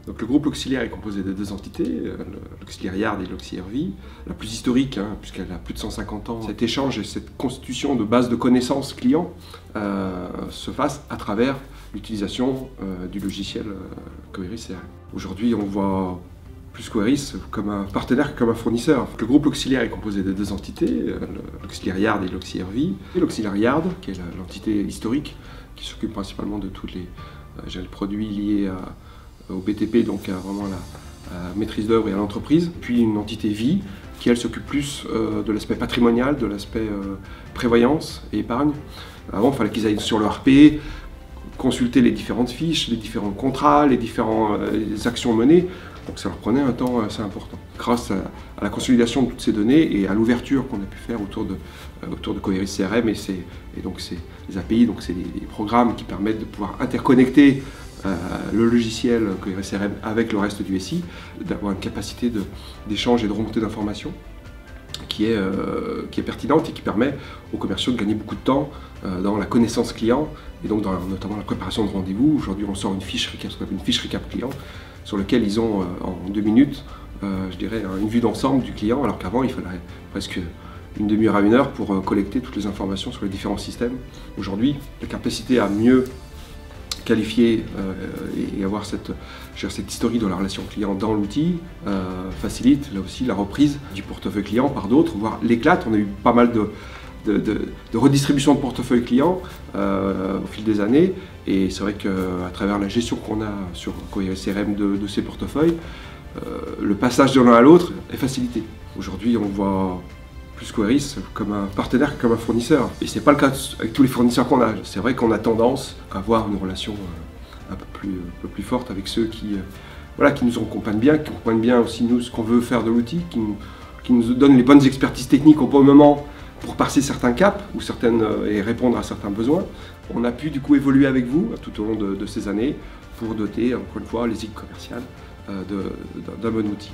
Donc le groupe L'Auxiliaire est composé de deux entités, l'Auxiliaire Yard et l'Auxiliaire Vie. La plus historique, puisqu'elle a plus de 150 ans, cet échange et cette constitution de base de connaissances clients se fasse à travers l'utilisation du logiciel Coeris CRM. Aujourd'hui, on voit plus Coeris comme un partenaire que comme un fournisseur. Le groupe L'Auxiliaire est composé de deux entités, l'Auxiliaire Yard et l'Auxiliaire Vie. L'Auxiliaire Yard, qui est l'entité historique, qui s'occupe principalement de tous les produits liés au BTP, donc à vraiment la maîtrise d'œuvre et à l'entreprise. Puis une entité Vie, qui elle s'occupe plus de l'aspect patrimonial, de l'aspect prévoyance et épargne. Avant, il fallait qu'ils aillent sur le RP, consulter les différentes fiches, les différents contrats, les différentes actions menées. Donc ça leur prenait un temps assez important. Grâce à la consolidation de toutes ces données et à l'ouverture qu'on a pu faire autour de Coeris CRM et donc ces API, donc c'est des programmes qui permettent de pouvoir interconnecter le logiciel Coeris CRM avec le reste du SI, d'avoir une capacité d'échange et de remontée d'informations qui est pertinente et qui permet aux commerciaux de gagner beaucoup de temps dans la connaissance client et donc notamment la préparation de rendez-vous. Aujourd'hui, on sort une fiche récap client sur laquelle ils ont en 2 minutes, je dirais, une vue d'ensemble du client, alors qu'avant il fallait presque une demi-heure à 1 heure pour collecter toutes les informations sur les différents systèmes. Aujourd'hui, la capacité à mieux qualifier et avoir cette historique de la relation client dans l'outil facilite là aussi la reprise du portefeuille client par d'autres, voire l'éclate. On a eu pas mal de redistribution de portefeuille client au fil des années, et c'est vrai qu'à travers la gestion qu'on a sur Coeris CRM de ces portefeuilles, le passage de l'un à l'autre est facilité. Aujourd'hui, on voit plus Coeris comme un partenaire que comme un fournisseur. Et ce n'est pas le cas avec tous les fournisseurs qu'on a. C'est vrai qu'on a tendance à avoir une relation un peu plus forte avec ceux qui nous accompagnent bien, qui comprennent bien aussi nous ce qu'on veut faire de l'outil, qui nous donnent les bonnes expertises techniques au bon moment pour passer certains caps et répondre à certains besoins. On a pu du coup évoluer avec vous tout au long de ces années pour doter, encore une fois, les équipes commerciales d'un bon outil.